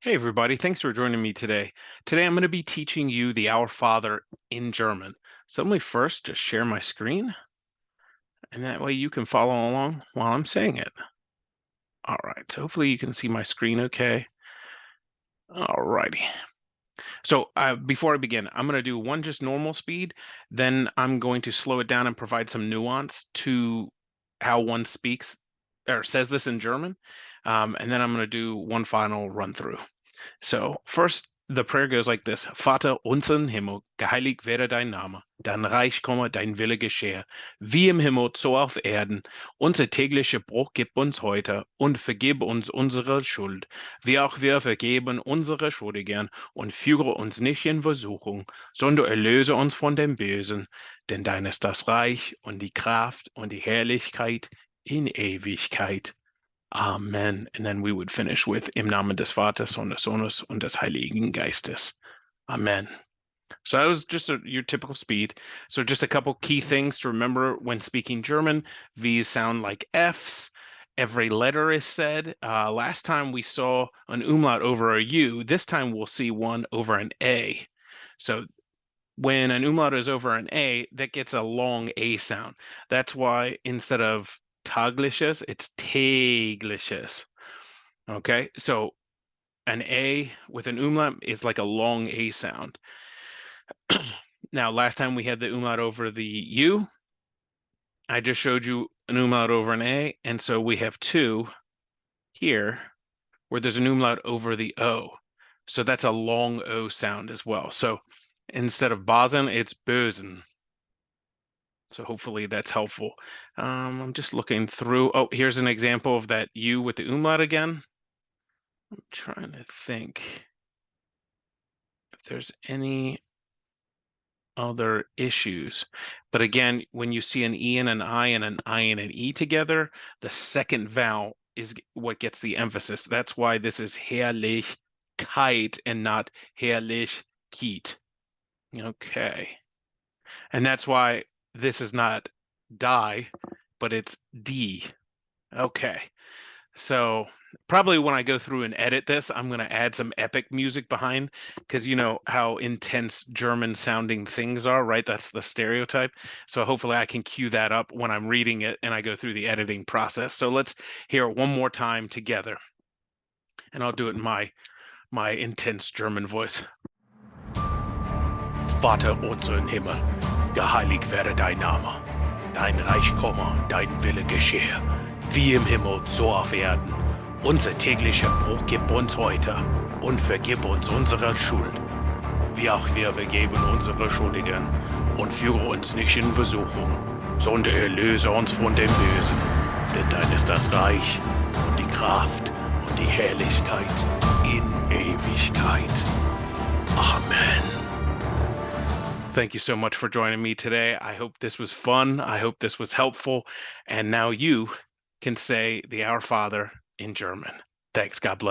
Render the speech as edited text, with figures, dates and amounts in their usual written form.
Hey, everybody. Thanks for joining me today. Today, I'm going to be teaching you the Our Father in German. So, let me first just share my screen, and that way you can follow along while I'm saying it. All right. So, hopefully, you can see my screen okay. All righty. So, before I begin, I'm going to do one just normal speed. Then, I'm going to slow it down and provide some nuance to how one speaks or says this in German. And then, I'm going to do one final run through. So, first, the prayer goes like this: Vater unser im Himmel, geheiligt werde dein Name, dein Reich komme, dein Wille geschehe, wie im Himmel, so auf Erden. Unser tägliche Brot gib uns heute und vergib uns unsere Schuld, wie auch wir vergeben unsere Schuldigern und führe uns nicht in Versuchung, sondern erlöse uns von dem Bösen. Denn dein ist das Reich und die Kraft und die Herrlichkeit in Ewigkeit. Amen. And then we would finish with Im Namen des Vaters und des Sohnes und des Heiligen Geistes. Amen. So that was just your typical speed. So just a couple key things to remember when speaking German. V's sound like F's. Every letter is said. Last time we saw an umlaut over a U. This time we'll see one over an A. So when an umlaut is over an A, that gets a long A sound. That's why instead of tagliches, it's tägliches. Okay, so an A with an umlaut is like a long A sound. Now, last time we had the umlaut over the U. I just showed you an umlaut over an A, and so we have two here where there's an umlaut over the O. So that's a long O sound as well. So instead of Basen, it's Bösen. So hopefully that's helpful. I'm just looking through. Oh, here's an example of that U with the umlaut again. I'm trying to think if there's any other issues. But again, when you see an E and an I and an I and an E together, the second vowel is what gets the emphasis. That's why this is Herrlichkeit and not Herrlichkeit. Okay. And that's why this is not die, but it's D. Okay. So probably when I go through and edit this, I'm going to add some epic music behind because you know how intense German sounding things are, right? That's the stereotype. So hopefully I can cue that up when I'm reading it and I go through the editing process. So let's hear it one more time together. And I'll do it in my intense German voice. Vater unser im Himmel, geheiligt werde dein Name. Dein Reich komme, dein Wille geschehe, wie im Himmel, so auf Erden. Unser tägliches Brot gib uns heute und vergib uns unsere Schuld, wie auch wir vergeben unsere Schuldigen. Und führe uns nicht in Versuchung, sondern erlöse uns von dem Bösen. Denn dein ist das Reich und die Kraft und die Herrlichkeit in Ewigkeit. Amen. Thank you so much for joining me today. I hope this was fun. I hope this was helpful. And now you can say the Our Father in German. Thanks. God bless.